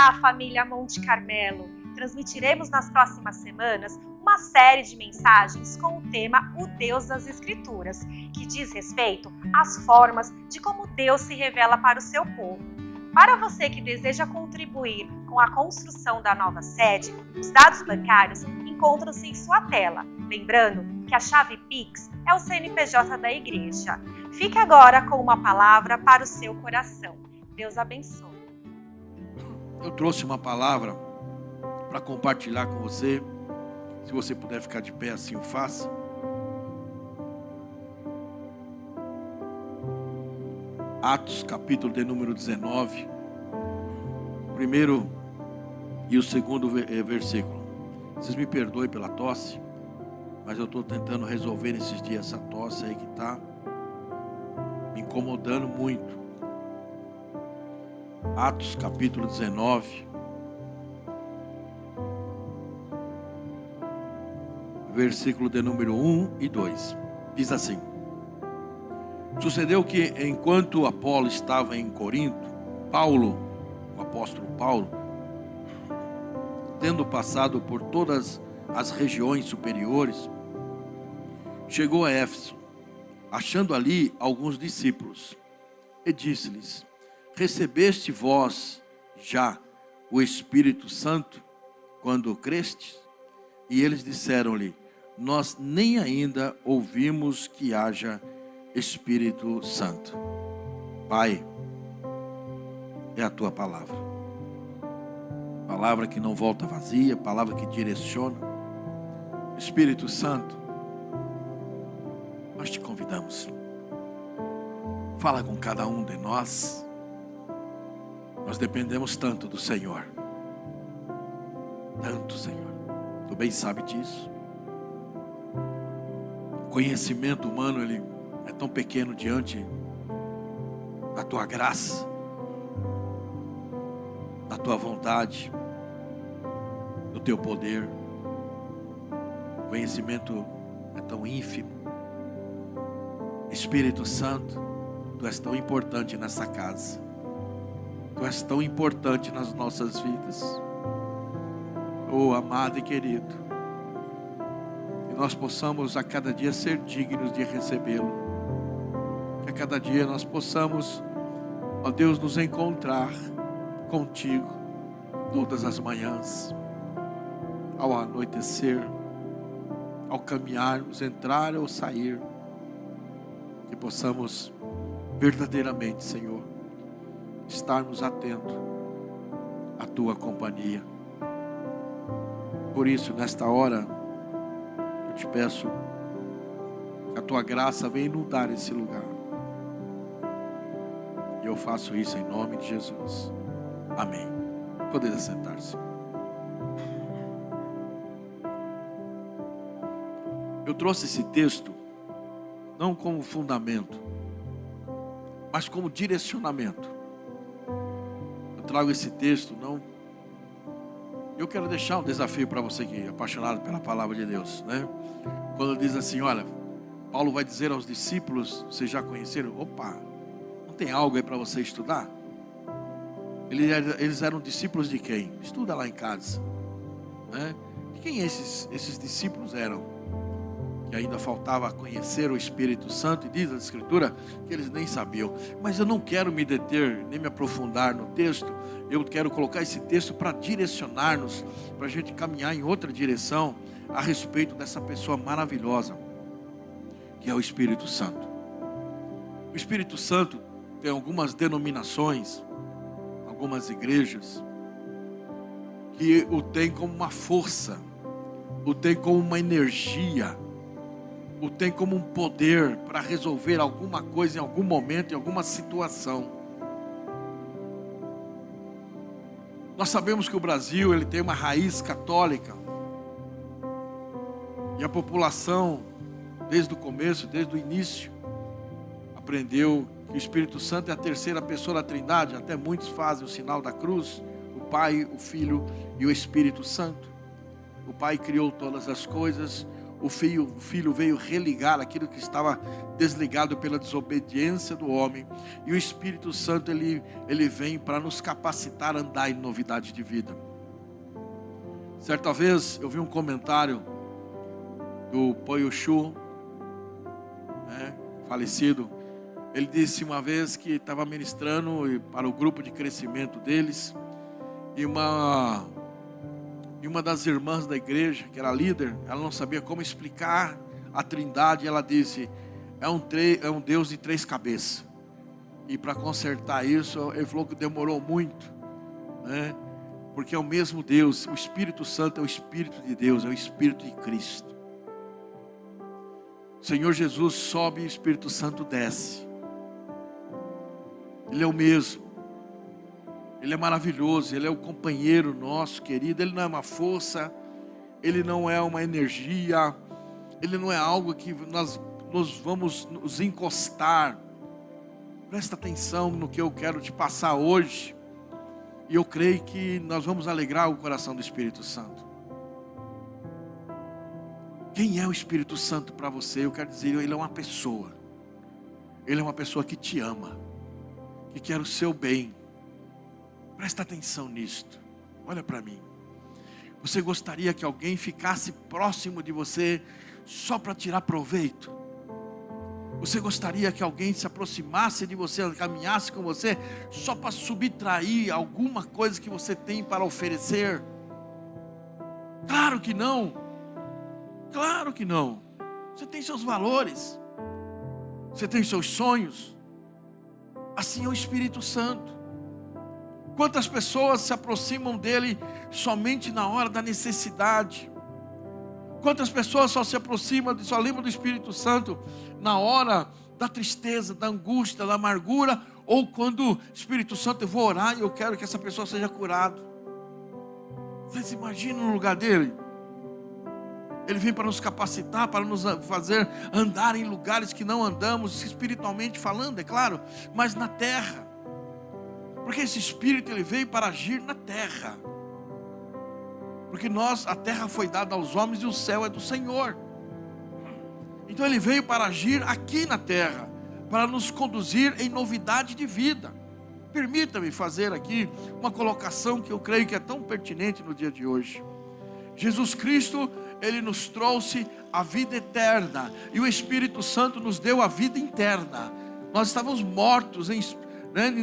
Olá, família Monte Carmelo! Transmitiremos nas próximas semanas uma série de mensagens com o tema O Deus das Escrituras, que diz respeito às formas de como Deus se revela para o seu povo. Para você que deseja contribuir com a construção da nova sede, os dados bancários encontram-se em sua tela. Lembrando que a chave Pix é o CNPJ da igreja. Fique agora com uma palavra para o seu coração. Deus abençoe. Eu trouxe uma palavra para compartilhar com você. Se você puder ficar de pé, assim o faça. Atos, capítulo de número 19. Primeiro e o segundo versículo. Vocês me perdoem pela tosse, mas eu estou tentando resolver esses dias essa tosse aí que está me incomodando muito. Atos, capítulo 19. Versículo de número 1 e 2. Diz assim: Sucedeu que, enquanto Apolo estava em Corinto, Paulo, o apóstolo Paulo, tendo passado por todas as regiões superiores, chegou a Éfeso, achando ali alguns discípulos, e disse-lhes: Recebeste vós já o Espírito Santo quando crestes? E eles disseram-lhe: Nós nem ainda ouvimos que haja Espírito Santo. Pai, é a tua palavra. Palavra que não volta vazia, palavra que direciona. Espírito Santo, nós te convidamos. Fala com cada um de nós. Nós dependemos tanto do Senhor. Tanto, Senhor. Tu bem sabe disso. O conhecimento humano, ele é tão pequeno diante da tua graça, da tua vontade, do teu poder. O conhecimento é tão ínfimo. Espírito Santo, tu és tão importante nessa casa. Tu és tão importante nas nossas vidas. Oh, amado e querido, que nós possamos a cada dia ser dignos de recebê-lo. Que a cada dia nós possamos, ó Deus, nos encontrar contigo todas as manhãs, ao anoitecer, ao caminharmos, entrar ou sair. Que possamos verdadeiramente, Senhor, estarmos atentos à tua companhia. Por isso, nesta hora, eu te peço que a tua graça venha inundar esse lugar. E eu faço isso em nome de Jesus. Amém. Poder assentar-se. Eu trouxe esse texto não como fundamento, mas como direcionamento. Eu trago esse texto não. Eu quero deixar um desafio para você que é apaixonado pela palavra de Deus, né? Quando diz assim, olha, Paulo vai dizer aos discípulos, vocês já conheceram? Opa, não tem algo aí para você estudar? Eles eram discípulos de quem? Estuda lá em casa, né? De quem esses discípulos eram? Que ainda faltava conhecer o Espírito Santo, e diz a Escritura que eles nem sabiam. Mas eu não quero me deter, nem me aprofundar no texto. Eu quero colocar esse texto para direcionar-nos, para a gente caminhar em outra direção, a respeito dessa pessoa maravilhosa, que é o Espírito Santo. O Espírito Santo tem algumas denominações, algumas igrejas, que o tem como uma força, o tem como uma energia, o tem como um poder para resolver alguma coisa em algum momento, em alguma situação. Nós sabemos que o Brasil, ele tem uma raiz católica. E a população, desde o começo, desde o início, aprendeu que o Espírito Santo é a terceira pessoa da Trindade. Até muitos fazem o sinal da cruz, o Pai, o Filho e o Espírito Santo. O Pai criou todas as coisas, o filho veio religar aquilo que estava desligado pela desobediência do homem. E o Espírito Santo, ele vem para nos capacitar a andar em novidade de vida. Certa vez eu vi um comentário do Poyoshu, falecido. Ele disse uma vez que estava ministrando para o grupo de crescimento deles, e uma das irmãs da igreja, que era líder, ela não sabia como explicar a Trindade. Ela disse: é um Deus de 3 cabeças. E para consertar isso, ele falou que demorou muito, porque é o mesmo Deus. O Espírito Santo é o Espírito de Deus, é o Espírito de Cristo. O Senhor Jesus sobe e o Espírito Santo desce. Ele é o mesmo. Ele é maravilhoso, Ele é o companheiro nosso, querido. Ele não é uma força, Ele não é uma energia, Ele não é algo que nós vamos nos encostar. Presta atenção no que eu quero te passar hoje. E eu creio que nós vamos alegrar o coração do Espírito Santo. Quem é o Espírito Santo para você? Eu quero dizer, ele é uma pessoa. Ele é uma pessoa que te ama, que quer o seu bem. Presta atenção nisto. Olha para mim. Você gostaria que alguém ficasse próximo de você só para tirar proveito? Você gostaria que alguém se aproximasse de você, caminhasse com você só para subtrair alguma coisa que você tem para oferecer? Claro que não. Claro que não. Você tem seus valores, você tem seus sonhos. Assim é o Espírito Santo. Quantas pessoas se aproximam dele somente na hora da necessidade? Quantas pessoas só se aproximam, só lembram do Espírito Santo na hora da tristeza, da angústia, da amargura, ou quando o Espírito Santo, eu vou orar e eu quero que essa pessoa seja curada? Vocês imaginam no lugar dele? Ele vem para nos capacitar, para nos fazer andar em lugares que não andamos, espiritualmente falando, é claro, mas na terra. Porque esse Espírito, ele veio para agir na terra. Porque a terra foi dada aos homens e o céu é do Senhor. Então ele veio para agir aqui na terra, para nos conduzir em novidade de vida. Permita-me fazer aqui uma colocação que eu creio que é tão pertinente no dia de hoje. Jesus Cristo, ele nos trouxe a vida eterna, e o Espírito Santo nos deu a vida interna. Nós estávamos mortos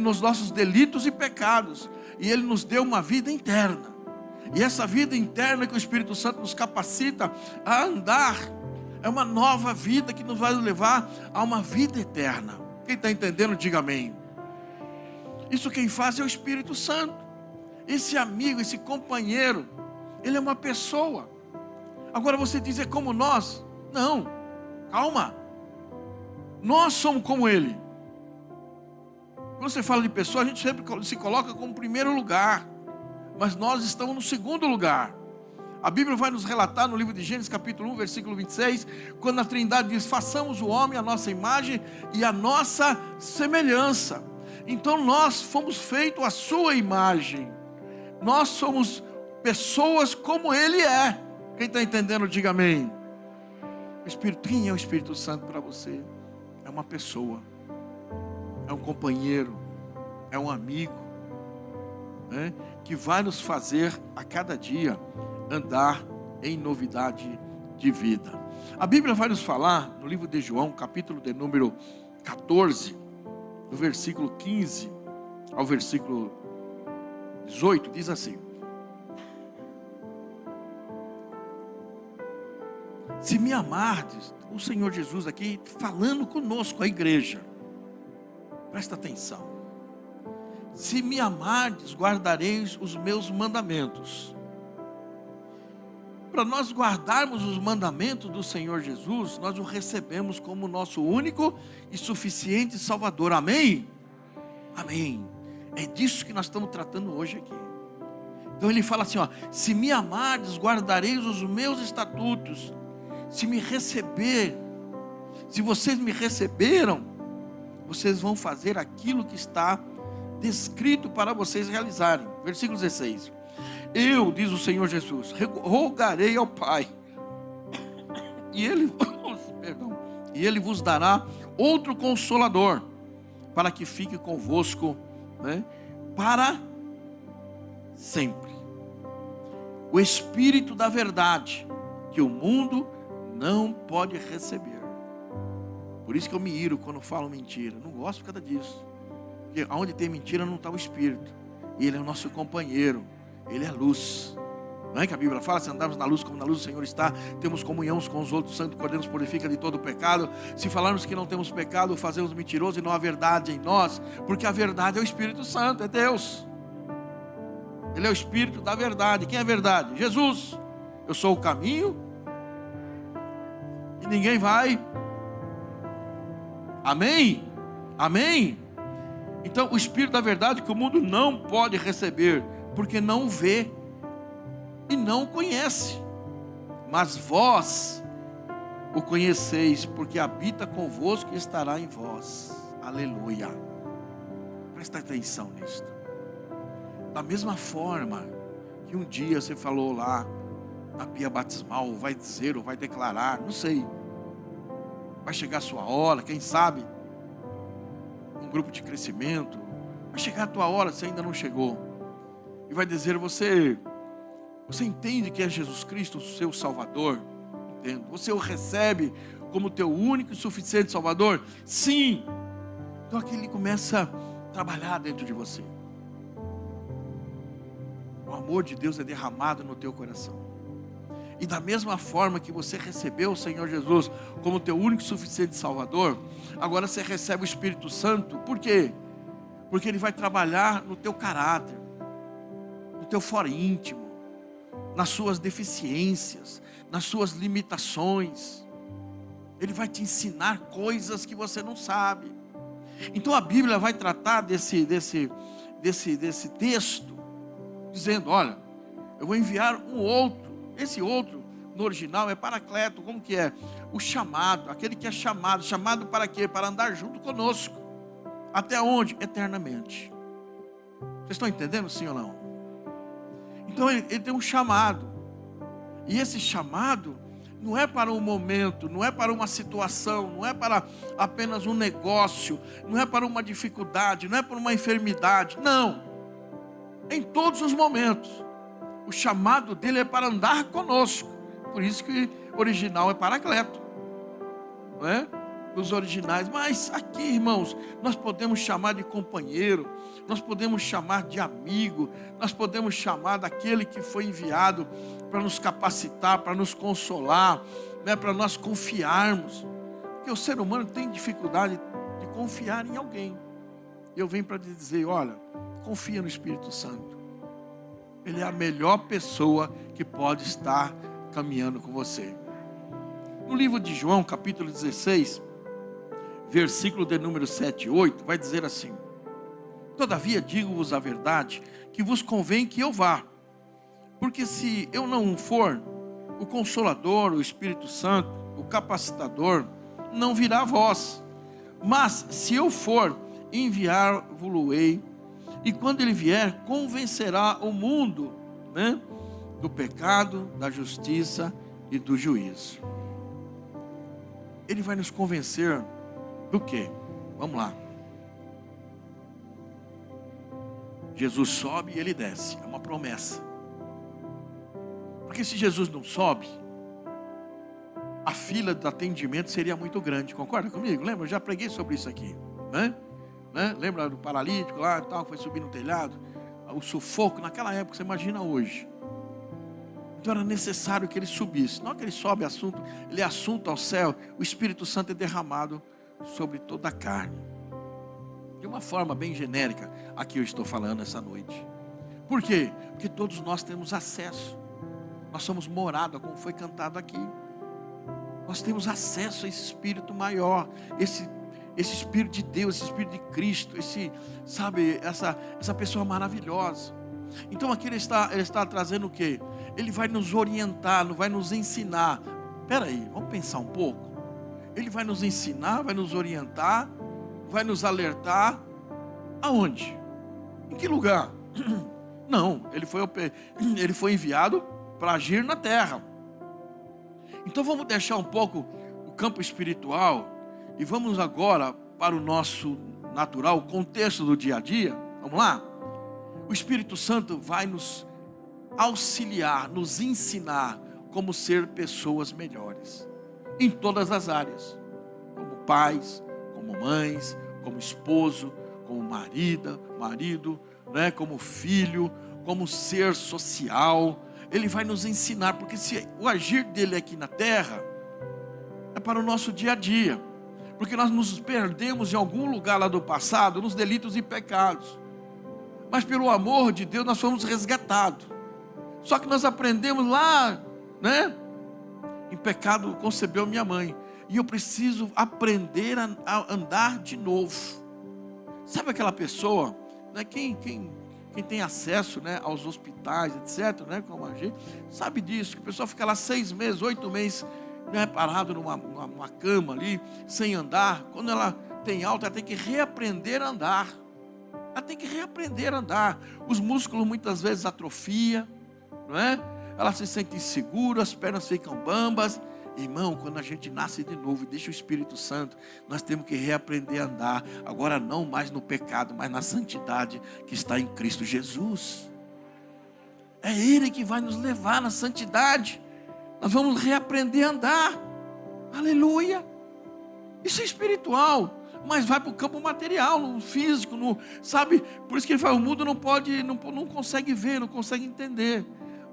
nos nossos delitos e pecados, e ele nos deu uma vida interna. E essa vida interna que o Espírito Santo nos capacita a andar, é uma nova vida que nos vai levar a uma vida eterna. Quem está entendendo, diga amém. Isso quem faz é o Espírito Santo. Esse amigo, esse companheiro, ele é uma pessoa. Agora você diz, é como nós? Não, calma. Nós somos como ele. Quando você fala de pessoa, a gente sempre se coloca como primeiro lugar, mas nós estamos no segundo lugar. A Bíblia vai nos relatar no livro de Gênesis capítulo 1, versículo 26, quando a Trindade diz: façamos o homem à nossa imagem e à nossa semelhança. Então nós fomos feitos à sua imagem. Nós somos pessoas como ele é. Quem está entendendo, diga amém. Quem é o Espírito Santo para você? É uma pessoa, é um companheiro, é um amigo, que vai nos fazer a cada dia andar em novidade de vida. A Bíblia vai nos falar no livro de João, capítulo de número 14, do versículo 15 ao versículo 18, diz assim: se me amardes, o Senhor Jesus aqui falando conosco, a igreja, presta atenção. Se me amardes, guardareis os meus mandamentos. Para nós guardarmos os mandamentos do Senhor Jesus, nós o recebemos como nosso único e suficiente Salvador. Amém? Amém. É disso que nós estamos tratando hoje aqui. Então ele fala assim, se me amardes, guardareis os meus estatutos. Se me receber, se vocês me receberam, vocês vão fazer aquilo que está descrito para vocês realizarem. Versículo 16. Eu, diz o Senhor Jesus, rogarei ao Pai, e ele vos dará outro Consolador, para que fique convosco, né, para sempre. O Espírito da verdade, que o mundo não pode receber. Por isso que eu me iro quando falo mentira. Não gosto por causa disso. Porque onde tem mentira não está o Espírito. E Ele é o nosso companheiro. Ele é luz. Não é que a Bíblia fala? Se andarmos na luz como na luz do Senhor está, temos comunhão uns com os outros, o Santo Cordeiro nos purifica de todo pecado. Se falarmos que não temos pecado, fazemos mentiroso e não há verdade em nós, porque a verdade é o Espírito Santo, é Deus. Ele é o Espírito da verdade. Quem é a verdade? Jesus. Eu sou o caminho e ninguém vai. Amém? Amém? Então o Espírito da verdade que o mundo não pode receber, porque não vê e não conhece, mas vós o conheceis, porque habita convosco e estará em vós. Aleluia. Presta atenção nisto. Da mesma forma que um dia você falou lá na pia batismal, vai dizer ou vai declarar, não sei, vai chegar a sua hora, quem sabe um grupo de crescimento, vai chegar a tua hora, você ainda não chegou, e vai dizer: você entende que é Jesus Cristo o seu Salvador? Entendo. Você o recebe como teu único e suficiente Salvador? Sim. Então aqui ele começa a trabalhar dentro de você. O amor de Deus é derramado no teu coração. E da mesma forma que você recebeu o Senhor Jesus como teu único e suficiente Salvador, agora você recebe o Espírito Santo. Por quê? Porque ele vai trabalhar no teu caráter, no teu foro íntimo, nas suas deficiências, nas suas limitações. Ele vai te ensinar coisas que você não sabe. Então a Bíblia vai tratar desse texto, dizendo: olha, eu vou enviar um outro. Esse outro, no original, é Paracleto. Como que é? O chamado, aquele que é chamado. Chamado para quê? Para andar junto conosco. Até onde? Eternamente. Vocês estão entendendo, sim ou não? Então ele tem um chamado. E esse chamado não é para um momento, não é para uma situação, não é para apenas um negócio, não é para uma dificuldade, não é para uma enfermidade. Não. Em todos os momentos. O chamado dele é para andar conosco. Por isso que o original é Paracleto. Não é? Os originais. Mas aqui, irmãos, nós podemos chamar de companheiro, nós podemos chamar de amigo, nós podemos chamar daquele que foi enviado para nos capacitar, para nos consolar, né, para nós confiarmos. Porque o ser humano tem dificuldade de confiar em alguém. E eu venho para te dizer: olha, confia no Espírito Santo. Ele é a melhor pessoa que pode estar caminhando com você. No livro de João, capítulo 16, versículo de número 7 e 8, vai dizer assim: todavia digo-vos a verdade, que vos convém que eu vá. Porque se eu não for, o Consolador, o Espírito Santo, o Capacitador, não virá a vós. Mas se eu for, enviar-vos-ei. E quando ele vier, convencerá o mundo, né, do pecado, da justiça e do juízo. Ele vai nos convencer do quê? Vamos lá. Jesus sobe e ele desce. É uma promessa. Porque se Jesus não sobe, a fila de atendimento seria muito grande. Concorda comigo? Lembra? Eu já preguei sobre isso aqui, né? Lembra do paralítico lá e tal, que foi subir no telhado? O sufoco naquela época, você imagina hoje. Então era necessário que ele subisse. Não que ele sobe assunto, ele é assunto ao céu. O Espírito Santo é derramado sobre toda a carne. De uma forma bem genérica, aqui eu estou falando essa noite. Por quê? Porque todos nós temos acesso. Nós somos morada, como foi cantado aqui. Nós temos acesso a esse Espírito maior, esse Espírito de Deus, esse Espírito de Cristo, essa pessoa maravilhosa. Então aqui ele está trazendo o quê? Ele vai nos orientar, vai nos ensinar. Espera aí, vamos pensar um pouco. Ele vai nos ensinar, vai nos orientar, vai nos alertar. Aonde? Em que lugar? Não, ele foi enviado para agir na terra. Então vamos deixar um pouco o campo espiritual e vamos agora para o nosso natural, o contexto do dia a dia. Vamos lá? O Espírito Santo vai nos auxiliar, nos ensinar como ser pessoas melhores, em todas as áreas, como pais, como mães, como esposo, como marido, né, como filho, como ser social. Ele vai nos ensinar, porque se o agir dele aqui na terra é para o nosso dia a dia, porque nós nos perdemos em algum lugar lá do passado, nos delitos e pecados, mas pelo amor de Deus nós fomos resgatados. Só que nós aprendemos lá, né? Em pecado concebeu minha mãe, e eu preciso aprender a andar de novo. Sabe aquela pessoa, né? Quem tem acesso, né, aos hospitais, etc., né, como a gente, sabe disso, que a pessoa fica lá 6 meses, 8 meses, né, parado numa cama ali, sem andar. Quando ela tem alta, ela tem que reaprender a andar. Ela tem que reaprender a andar. Os músculos muitas vezes atrofiam, não é? Ela se sente insegura, as pernas ficam bambas. Irmão, quando a gente nasce de novo e deixa o Espírito Santo, nós temos que reaprender a andar. Agora não mais no pecado, mas na santidade que está em Cristo Jesus. É Ele que vai nos levar na santidade. Nós vamos reaprender a andar. Aleluia. Isso é espiritual, mas vai para o campo material, no físico, sabe? Por isso que ele fala, o mundo não consegue ver, não consegue entender.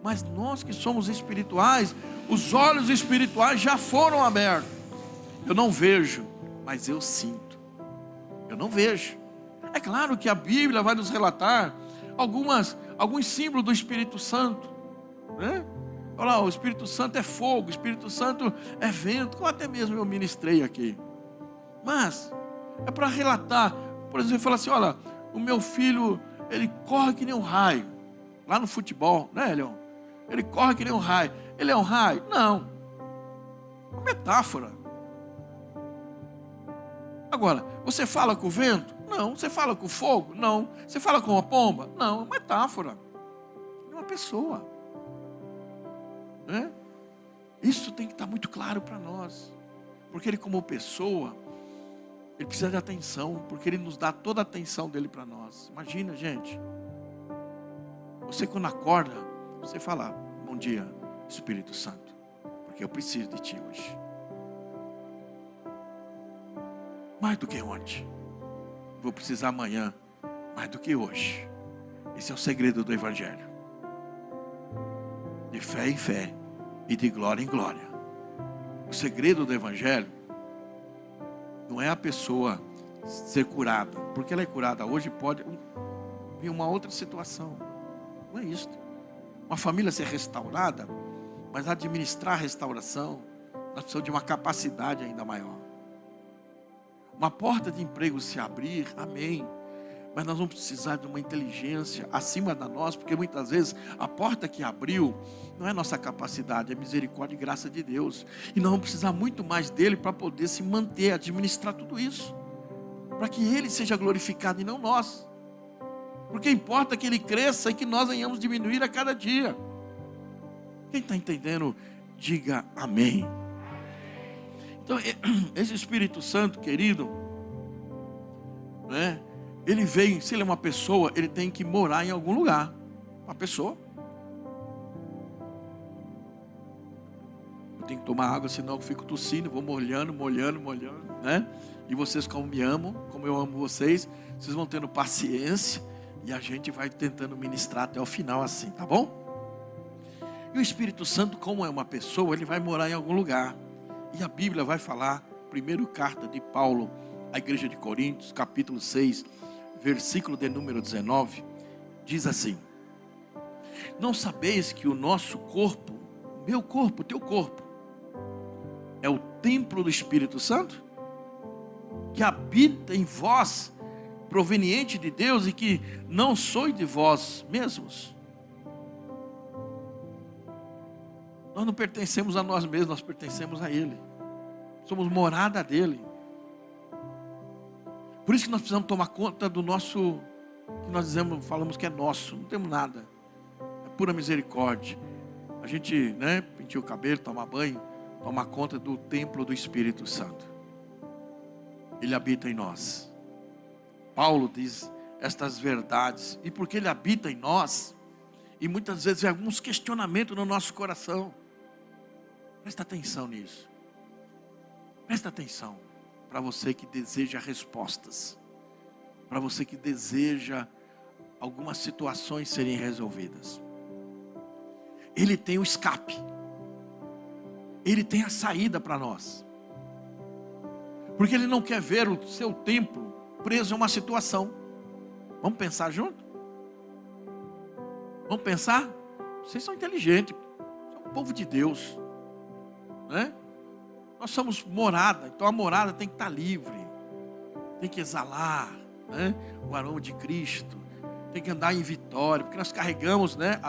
Mas nós que somos espirituais, os olhos espirituais já foram abertos. Eu não vejo, mas eu sinto. Eu não vejo. É claro que a Bíblia vai nos relatar alguns símbolos do Espírito Santo, né? Olha lá, o Espírito Santo é fogo, o Espírito Santo é vento, como até mesmo eu ministrei aqui. Mas é para relatar. Por exemplo, fala assim, olha, o meu filho, ele corre que nem um raio, lá no futebol, né, Leon? Ele corre que nem um raio. Ele é um raio? Não. Uma metáfora. Agora, você fala com o vento? Não. Você fala com o fogo? Não. Você fala com a pomba? Não. É uma metáfora. É uma pessoa. Né? Isso tem que estar muito claro para nós. Porque ele, como pessoa, ele precisa de atenção. Porque ele nos dá toda a atenção dele para nós. Imagina, gente. Você quando acorda, você fala, bom dia, Espírito Santo, porque eu preciso de Ti hoje. Mais do que ontem. Vou precisar amanhã, mais do que hoje. Esse é o segredo do Evangelho. De fé em fé e de glória em glória. O segredo do Evangelho não é a pessoa ser curada, porque ela é curada hoje, pode vir uma outra situação. Não é isso. Uma família ser restaurada, mas administrar a restauração, nós precisamos de uma capacidade ainda maior. Uma porta de emprego se abrir, amém. Mas nós vamos precisar de uma inteligência acima da nossa, porque muitas vezes a porta que abriu não é nossa capacidade, é misericórdia e graça de Deus. E nós vamos precisar muito mais dele para poder se manter, administrar tudo isso. Para que ele seja glorificado e não nós. Porque importa que ele cresça e que nós venhamos diminuir a cada dia. Quem está entendendo, diga amém. Então, esse Espírito Santo, querido, né? Ele vem, se ele é uma pessoa, ele tem que morar em algum lugar. Uma pessoa. Eu tenho que tomar água, senão eu fico tossindo, vou molhando, né? E vocês, como me amam, como eu amo vocês, vocês vão tendo paciência. E a gente vai tentando ministrar até o final assim, tá bom? E o Espírito Santo, como é uma pessoa, ele vai morar em algum lugar. E a Bíblia vai falar, primeira carta de Paulo à igreja de Coríntios, capítulo 6, versículo de número 19, diz assim: não sabeis que o nosso corpo, meu corpo, teu corpo, é o templo do Espírito Santo? Que habita em vós, proveniente de Deus, e que não sois de vós mesmos? Nós não pertencemos a nós mesmos, nós pertencemos a Ele. Somos morada dEle. Por isso que nós precisamos tomar conta do nosso, que nós falamos que é nosso, não temos nada. É pura misericórdia. A gente, né, penteia o cabelo, toma banho, toma conta do templo do Espírito Santo. Ele habita em nós. Paulo diz estas verdades. E porque Ele habita em nós, e muitas vezes há alguns questionamentos no nosso coração. Presta atenção nisso. Presta atenção. Para você que deseja respostas. Para você que deseja algumas situações serem resolvidas. Ele tem o escape. Ele tem a saída para nós. Porque Ele não quer ver o seu templo preso a uma situação. Vamos pensar junto? Vamos pensar? Vocês são inteligentes. São o povo de Deus. Né? Nós somos morada. Então a morada tem que estar livre. Tem que exalar, né, o aroma de Cristo. Tem que andar em vitória. Porque nós carregamos, né,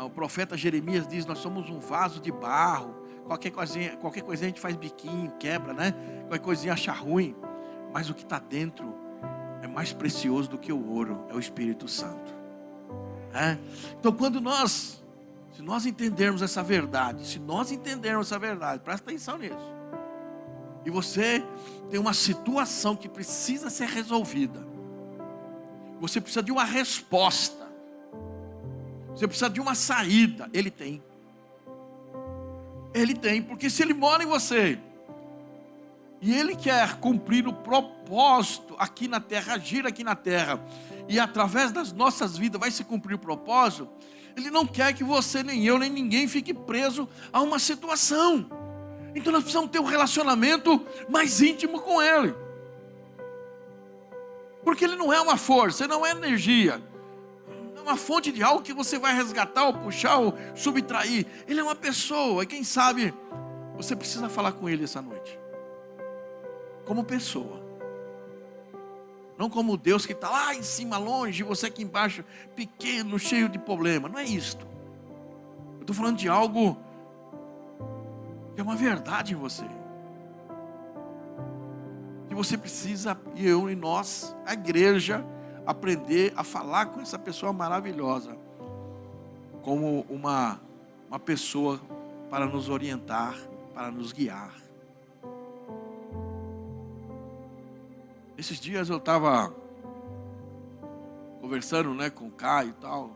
o profeta Jeremias diz, nós somos um vaso de barro. Qualquer coisinha a gente faz biquinho, quebra, né? Qualquer coisinha acha ruim. Mas o que está dentro é mais precioso do que o ouro. É o Espírito Santo. Então se nós entendermos essa verdade, presta atenção nisso. E você tem uma situação que precisa ser resolvida. Você precisa de uma resposta. Você precisa de uma saída. Ele tem. Ele tem, porque se Ele mora em você, e Ele quer cumprir o propósito aqui na terra, agir aqui na terra, e através das nossas vidas vai se cumprir o propósito, Ele não quer que você, nem eu, nem ninguém fique preso a uma situação. Então nós precisamos ter um relacionamento mais íntimo com Ele. Porque Ele não é uma força, não é energia. Uma fonte de algo que você vai resgatar, ou puxar, ou subtrair. Ele é uma pessoa, e quem sabe você precisa falar com Ele essa noite. Como pessoa. Não como Deus que está lá em cima, longe, e você aqui embaixo, pequeno, cheio de problema. Não é isto. Eu estou falando de algo que é uma verdade em você. Que você precisa, e eu e nós, a igreja, aprender a falar com essa pessoa maravilhosa como uma pessoa para nos orientar, para nos guiar. Esses dias eu estava conversando, né, com o Caio e tal,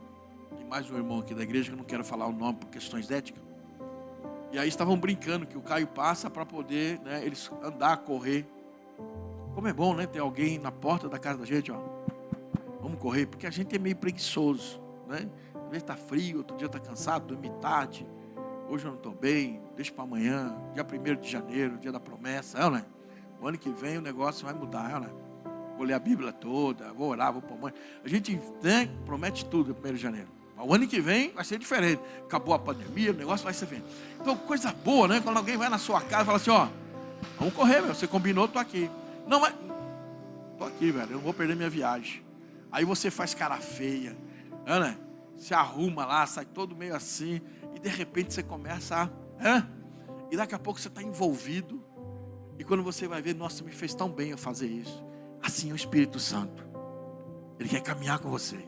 e mais um irmão aqui da igreja, que eu não quero falar o nome por questões éticas. E aí estavam brincando que o Caio passa para poder, né, eles andar, correr. Como é bom, né, ter alguém na porta da casa da gente, ó. Vamos correr, porque a gente é meio preguiçoso, né? Às vezes está frio, outro dia está cansado, dormi tarde. Hoje eu não estou bem, deixa para amanhã, dia 1º de janeiro, dia da promessa, né? O ano que vem o negócio vai mudar, né? Vou ler a Bíblia toda, vou orar, vou pôr mãe. A gente, né, promete tudo no 1º de janeiro. Mas o ano que vem vai ser diferente. Acabou a pandemia, o negócio vai ser diferente. Então, coisa boa, né? Quando alguém vai na sua casa e fala assim, ó, vamos correr, meu, você combinou, estou aqui. Não, mas estou aqui, velho, eu não vou perder minha viagem. Aí você faz cara feia, né? Se arruma lá, sai todo meio assim, e de repente você começa a... E daqui a pouco você está envolvido, e quando você vai ver, nossa, me fez tão bem eu fazer isso. Assim é o Espírito Santo. Ele quer caminhar com você.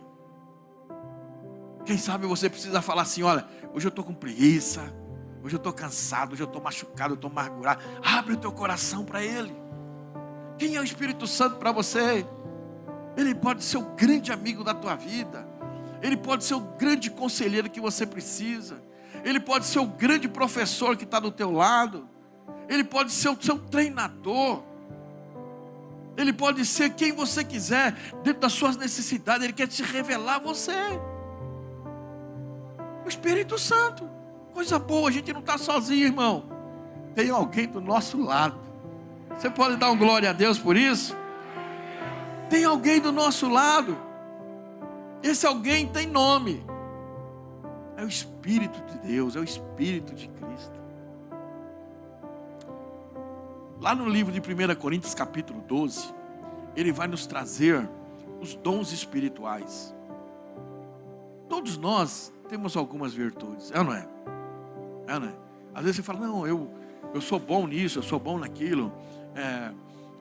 Quem sabe você precisa falar assim, olha, hoje eu estou com preguiça, hoje eu estou cansado, hoje eu estou machucado, eu estou amargurado. Abre o teu coração para Ele. Quem é o Espírito Santo para você? Ele pode ser o grande amigo da tua vida. Ele pode ser o grande conselheiro que você precisa. Ele pode ser o grande professor que está do teu lado. Ele pode ser o seu treinador. Ele pode ser quem você quiser, dentro das suas necessidades. Ele quer te revelar a você. O Espírito Santo. Coisa boa, a gente não está sozinho, irmão. Tem alguém do nosso lado. Você pode dar um glória a Deus por isso? Tem alguém do nosso lado. Esse alguém tem nome. É o Espírito de Deus, é o Espírito de Cristo. Lá no livro de 1 Coríntios capítulo 12, ele vai nos trazer os dons espirituais. Todos nós temos algumas virtudes, é ou não é? É ou não é? Às vezes você fala, não, eu sou bom nisso, eu sou bom naquilo.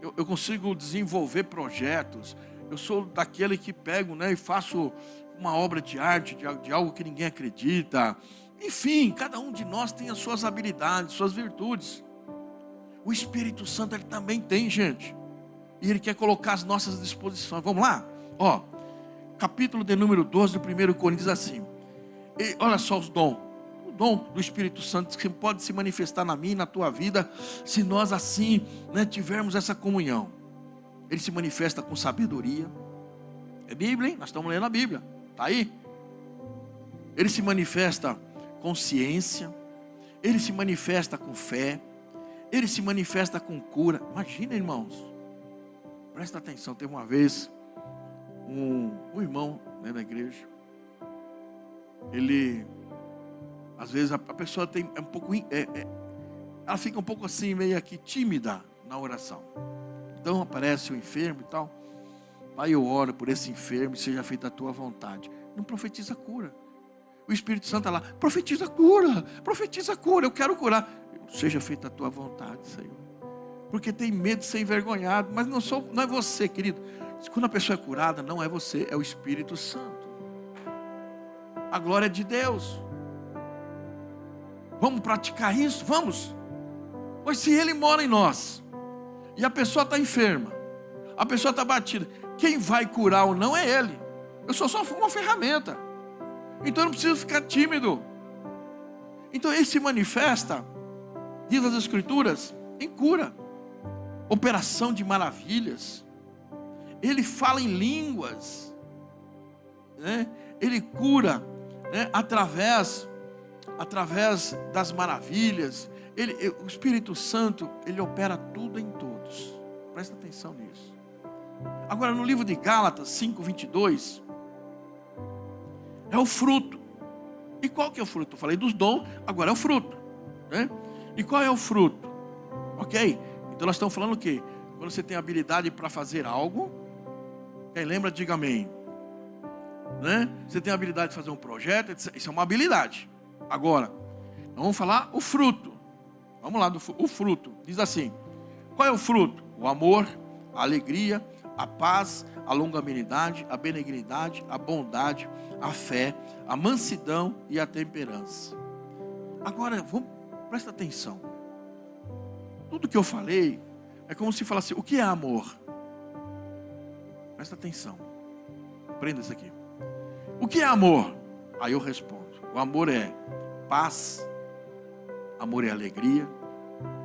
Eu consigo desenvolver projetos. Eu sou daquele que pego, né, e faço uma obra de arte, de algo que ninguém acredita. Enfim, cada um de nós tem as suas habilidades, suas virtudes. O Espírito Santo, ele também tem, gente. E ele quer colocar as nossas disposições. Vamos lá? Ó, capítulo de número 12 do 1 Coríntios diz assim. Olha só os dons. O dom do Espírito Santo que pode se manifestar na minha e na tua vida, se nós assim, né, tivermos essa comunhão. Ele se manifesta com sabedoria. É Bíblia, hein? Nós estamos lendo a Bíblia. Está aí? Ele se manifesta com ciência. Ele se manifesta com fé. Ele se manifesta com cura. Imagina, irmãos. Presta atenção. Teve uma vez um irmão, né, da igreja. Ele, às vezes a pessoa tem um pouco, ela fica um pouco assim, meio aqui tímida na oração. Então aparece o enfermo e tal. Pai, eu oro por esse enfermo, seja feita a tua vontade. Não profetiza cura. O Espírito Santo está lá, profetiza cura, eu quero curar. Seja feita a tua vontade, Senhor. Porque tem medo de ser envergonhado, mas não é você, querido. Quando a pessoa é curada, não é você, é o Espírito Santo. A glória é de Deus. Vamos praticar isso? Vamos. Pois se Ele mora em nós, e a pessoa está enferma, a pessoa está batida, quem vai curar ou não é Ele. Eu sou só uma ferramenta. Então eu não preciso ficar tímido. Então Ele se manifesta, diz as Escrituras, em cura, operação de maravilhas. Ele fala em línguas, né? Ele cura, né? através das maravilhas. O Espírito Santo, ele opera tudo em todos. Presta atenção nisso. Agora no livro de Gálatas 5:22, é o fruto. E qual que é o fruto? Eu falei dos dons, agora é o fruto, né? E qual é o fruto? Ok? Então nós estamos falando o quê? Quando você tem habilidade para fazer algo, quem lembra, diga amém, né? Você tem habilidade de fazer um projeto, isso é uma habilidade. Agora, vamos falar o fruto. Vamos lá, o fruto. Diz assim, qual é o fruto? O amor, a alegria, a paz, a longanimidade, a benignidade, a bondade, a fé, a mansidão e a temperança. Agora, presta atenção. Tudo que eu falei é como se falasse, o que é amor? Presta atenção. Aprenda isso aqui. O que é amor? Aí eu respondo. O amor é paz, amor é alegria,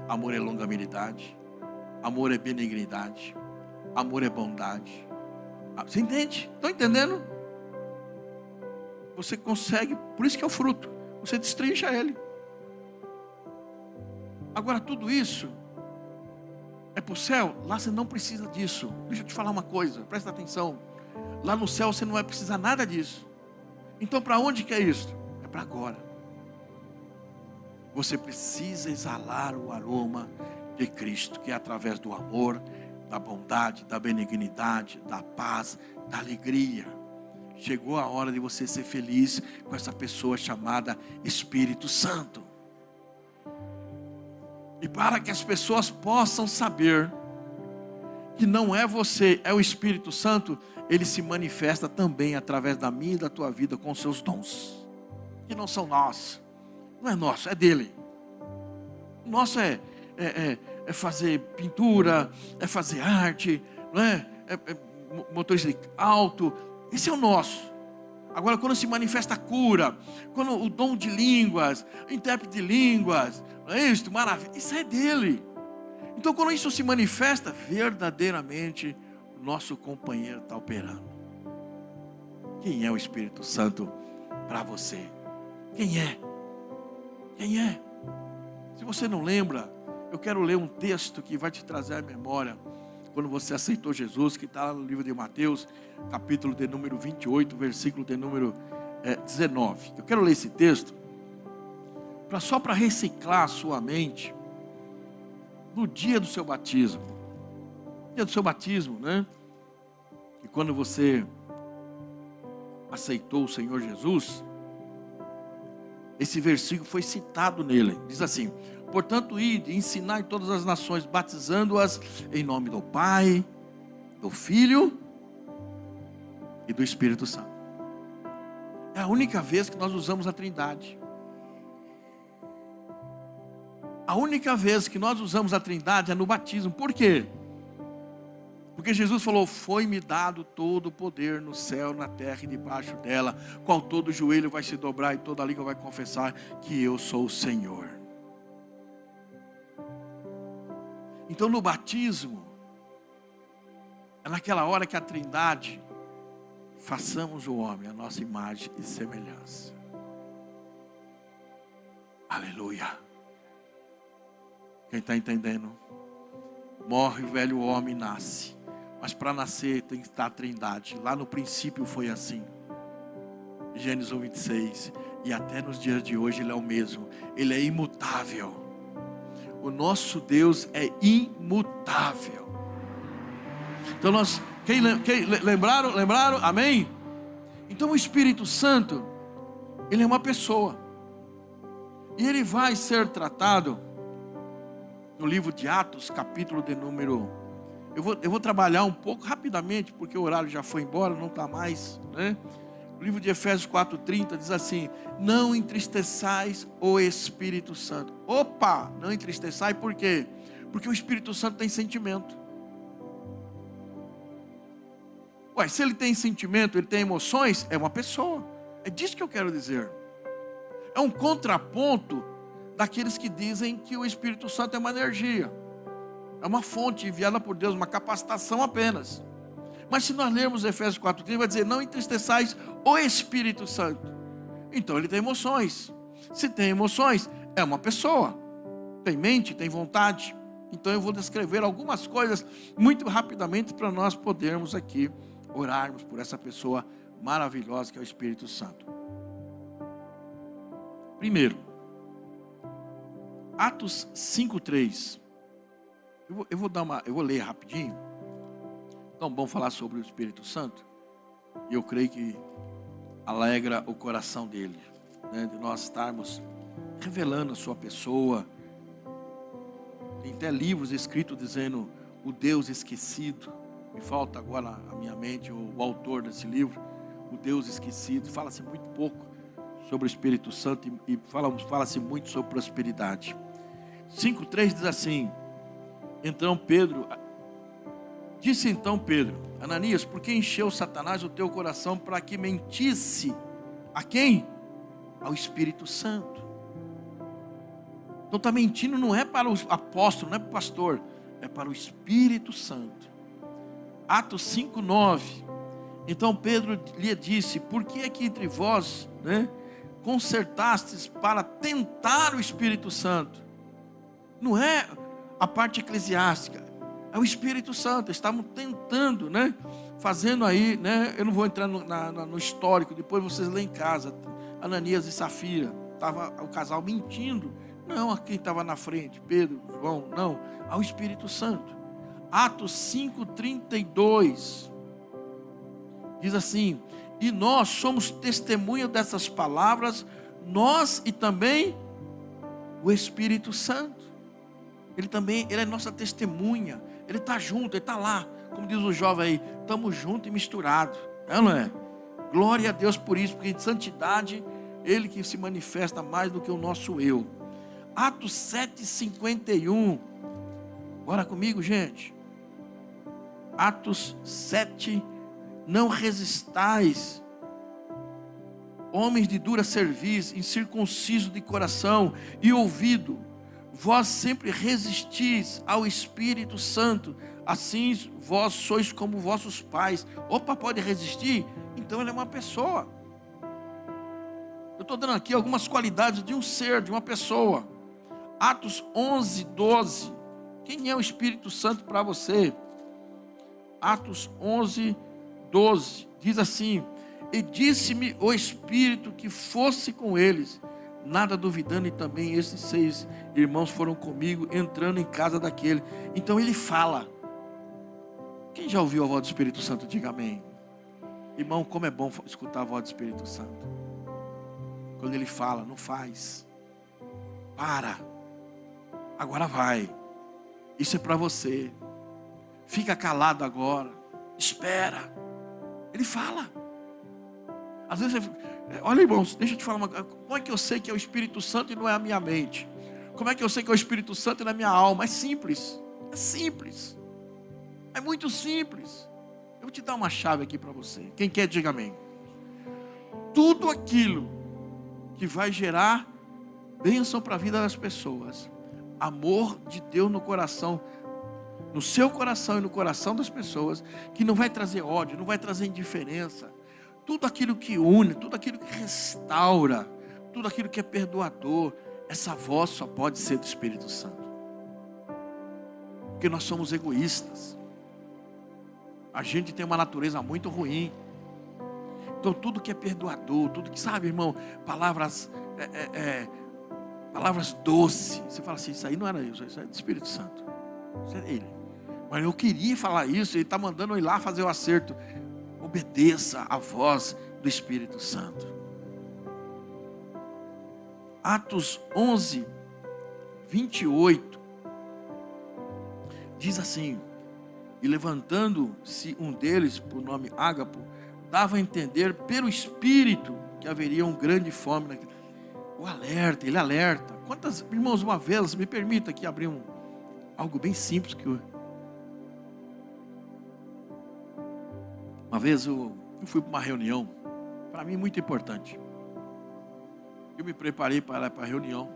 amor é longanimidade, amor é benignidade, amor é bondade. Você entende? Estão entendendo? Você consegue, por isso que é o fruto. Você destrincha ele. Agora tudo isso é para o céu. Lá você não precisa disso. Deixa eu te falar uma coisa, presta atenção. Lá no céu você não vai precisar nada disso. Então para onde que é isso? É para agora. Você precisa exalar o aroma de Cristo, que é através do amor, da bondade, da benignidade, da paz, da alegria. Chegou a hora de você ser feliz com essa pessoa chamada Espírito Santo. E para que as pessoas possam saber que não é você, é o Espírito Santo, ele se manifesta também através da minha e da tua vida com seus dons, que não são nossos. Não é nosso, é dele. O nosso é fazer pintura, é fazer arte, não é? É motorista de auto. Esse é o nosso. Agora, quando se manifesta a cura, quando o dom de línguas, intérprete de línguas, não é isso? Maravilha. Isso é dele. Então, quando isso se manifesta, verdadeiramente o nosso companheiro está operando. Quem é o Espírito Santo para você? Quem é? Quem é? Se você não lembra, eu quero ler um texto que vai te trazer à memória quando você aceitou Jesus, que está lá no livro de Mateus, capítulo de número 28, versículo de número 19. Eu quero ler esse texto só para reciclar a sua mente no dia do seu batismo. Dia do seu batismo, né? E quando você aceitou o Senhor Jesus, esse versículo foi citado nele. Diz assim: portanto, ide, ensinai todas as nações, batizando-as em nome do Pai, do Filho e do Espírito Santo. É a única vez que nós usamos a Trindade. A única vez que nós usamos a Trindade é no batismo. Por quê? Porque Jesus falou: foi-me dado todo o poder no céu, na terra e debaixo dela, qual todo joelho vai se dobrar e toda língua vai confessar que eu sou o Senhor. Então no batismo, é naquela hora que a Trindade, façamos o homem a nossa imagem e semelhança. Aleluia. Quem está entendendo? Morre o velho homem e nasce. Mas para nascer tem que estar a Trindade. Lá no princípio foi assim. Gênesis 1:26. E até nos dias de hoje Ele é o mesmo. Ele é imutável. O nosso Deus é imutável. Então lembraram? Amém? Então o Espírito Santo, Ele é uma pessoa. E Ele vai ser tratado no livro de Atos, capítulo de número... Eu vou trabalhar um pouco rapidamente, porque o horário já foi embora, não está mais, né? O livro de Efésios 4:30 diz assim: não entristeçais o Espírito Santo. Opa, não entristeçai, por quê? Porque o Espírito Santo tem sentimento. Ué, se ele tem sentimento, ele tem emoções, é uma pessoa. É disso que eu quero dizer. É um contraponto daqueles que dizem que o Espírito Santo é uma energia. É uma fonte enviada por Deus, uma capacitação apenas. Mas se nós lermos Efésios 4:30, vai dizer: não entristeçais o Espírito Santo. Então ele tem emoções. Se tem emoções, é uma pessoa. Tem mente, tem vontade. Então eu vou descrever algumas coisas muito rapidamente para nós podermos aqui orarmos por essa pessoa maravilhosa que é o Espírito Santo. Primeiro, Atos 5:3. Eu vou ler rapidinho. Tão bom falar sobre o Espírito Santo. E eu creio que alegra o coração dele, né, de nós estarmos revelando a sua pessoa. Tem até livros escritos dizendo o Deus esquecido. Me falta agora a minha mente o autor desse livro, o Deus esquecido. Fala-se muito pouco sobre o Espírito Santo e fala-se muito sobre prosperidade. 5:3 diz assim: Disse então Pedro: Ananias, por que encheu Satanás o teu coração para que mentisse? A quem? Ao Espírito Santo. Então está mentindo, não é para o apóstolo, não é para o pastor, é para o Espírito Santo. Atos 5:9. Então Pedro lhe disse: por que é que entre vós, né, concertastes para tentar o Espírito Santo? Não é a parte eclesiástica, é o Espírito Santo. Estavam tentando, né, fazendo aí, né, eu não vou entrar no histórico, depois vocês lêem em casa. Ananias e Safira, estava o casal mentindo, não a quem estava na frente, Pedro, João, não, ao Espírito Santo. Atos 5:32 diz assim: e nós somos testemunha dessas palavras, nós e também o Espírito Santo. Ele é nossa testemunha. Ele está junto, ele está lá. Como diz o jovem aí, estamos juntos e misturados. É ou não é? Glória a Deus por isso, porque em santidade, Ele que se manifesta mais do que o nosso eu. Atos 7:51. Bora comigo, gente. Atos 7. Não resistais, homens de dura cerviz, incircuncisos de coração e ouvido. Vós sempre resistis ao Espírito Santo, assim vós sois como vossos pais. Opa, pode resistir? Então ele é uma pessoa. Eu estou dando aqui algumas qualidades de um ser, de uma pessoa. Atos 11:12. Quem é o Espírito Santo para você? Atos 11:12. Diz assim: e disse-me o Espírito que fosse com eles, nada duvidando, e também esses 6 irmãos foram comigo, entrando em casa daquele. Então ele fala. Quem já ouviu a voz do Espírito Santo? Diga amém. Irmão, como é bom escutar a voz do Espírito Santo. Quando ele fala, não faz. Para. Agora vai. Isso é para você. Fica calado agora. Espera. Ele fala. Às vezes, olha, irmãos, deixa eu te falar uma coisa. Como é que eu sei que é o Espírito Santo e não é a minha mente? Como é que eu sei que é o Espírito Santo na minha alma? É simples. É simples. É muito simples. Eu vou te dar uma chave aqui para você. Quem quer, diga amém. Tudo aquilo que vai gerar bênção para a vida das pessoas, amor de Deus no coração, no seu coração e no coração das pessoas, que não vai trazer ódio, não vai trazer indiferença, tudo aquilo que une, tudo aquilo que restaura, tudo aquilo que é perdoador, essa voz só pode ser do Espírito Santo. Porque nós somos egoístas. A gente tem uma natureza muito ruim. Então tudo que é perdoador, tudo que, sabe, irmão, palavras palavras doces. Você fala assim, isso aí não era isso é do Espírito Santo. Isso é ele. Mas eu queria falar isso, ele está mandando eu ir lá fazer o acerto. Obedeça a voz do Espírito Santo. Atos 11, 28. Diz assim: e levantando-se um deles, por nome Ágapo, dava a entender pelo Espírito que haveria uma grande fome. O alerta, ele alerta. Quantas, irmãos, uma vez, me permita aqui abrir algo bem simples que uma vez eu fui para uma reunião, para mim muito importante. Eu me preparei para a reunião.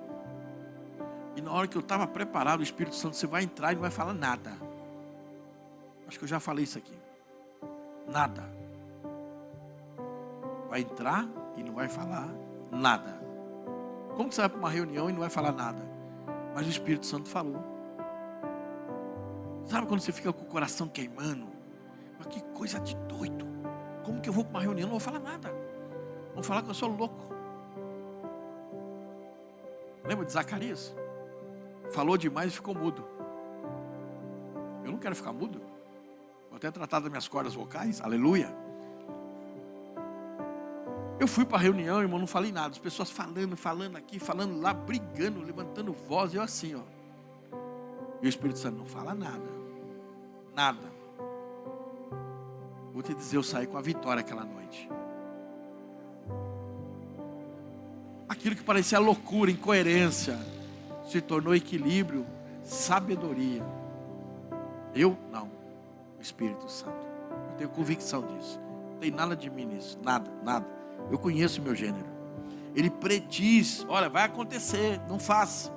E na hora que eu estava preparado, o Espírito Santo, você vai entrar e não vai falar nada. Acho que eu já falei isso aqui. Nada. Vai entrar e não vai falar nada. Como que você vai para uma reunião e não vai falar nada? Mas o Espírito Santo falou. Sabe quando você fica com o coração queimando? Mas que coisa de doido. Como que eu vou para uma reunião e não vou falar nada? Vão falar que eu sou louco. Lembra de Zacarias? Falou demais e ficou mudo. Eu não quero ficar mudo. Vou até tratar das minhas cordas vocais. Aleluia. Eu fui para a reunião, irmão, não falei nada. As pessoas falando aqui, falando lá, brigando, levantando voz. Eu assim, ó. E o Espírito Santo não fala nada. Nada. Vou te dizer, eu saí com a vitória aquela noite. Aquilo que parecia loucura, incoerência, se tornou equilíbrio, sabedoria. Eu? Não. O Espírito Santo. Eu tenho convicção disso. Não tem nada de mim nisso. Nada, nada. Eu conheço o meu gênero. Ele prediz, olha, vai acontecer, não faça.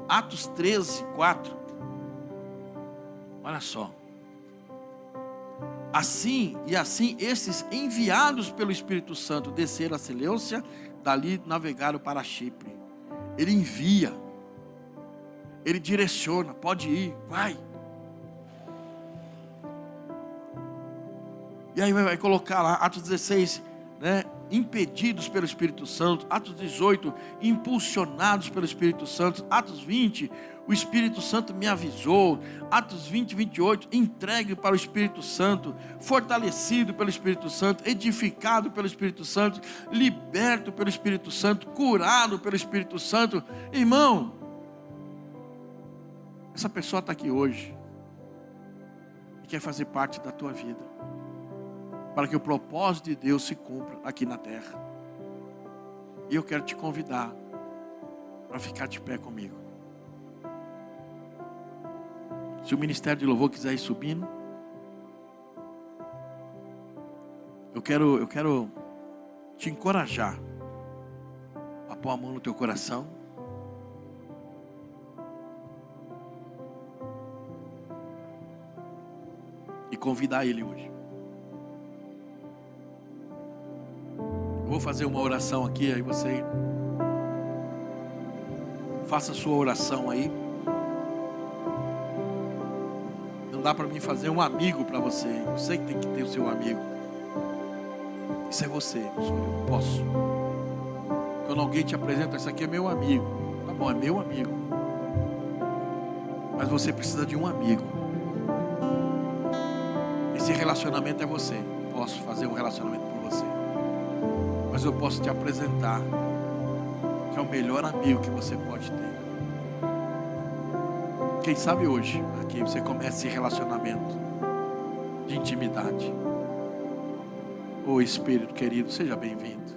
Atos 13, 4. Olha só. Assim, esses enviados pelo Espírito Santo desceram a Seleucia, dali navegaram para Chipre. Ele envia, ele direciona, pode ir, vai. E aí vai colocar lá, Atos 16, né? Impedidos pelo Espírito Santo. Atos 18, impulsionados pelo Espírito Santo. Atos 20, o Espírito Santo me avisou. Atos 20, 28, entregue para o Espírito Santo, fortalecido pelo Espírito Santo, edificado pelo Espírito Santo, liberto pelo Espírito Santo, curado pelo Espírito Santo. Irmão, essa pessoa está aqui hoje e quer fazer parte da tua vida, para que o propósito de Deus se cumpra aqui na terra. E eu quero te convidar para ficar de pé comigo. Se o ministério de louvor quiser ir subindo, eu quero te encorajar a pôr a mão no teu coração e convidar ele hoje. Eu vou fazer uma oração aqui, aí você faça a sua oração aí. Não dá para mim fazer um amigo para você. Você que tem que ter o seu amigo. Isso é você, não sou eu, não posso. Quando alguém te apresenta, isso aqui é meu amigo. Tá bom, é meu amigo. Mas você precisa de um amigo. Esse relacionamento é você. Eu posso fazer um relacionamento por você. Mas eu posso te apresentar que é o melhor amigo que você pode ter. Quem sabe hoje, aqui você começa esse relacionamento de intimidade. Ô Espírito querido, seja bem-vindo.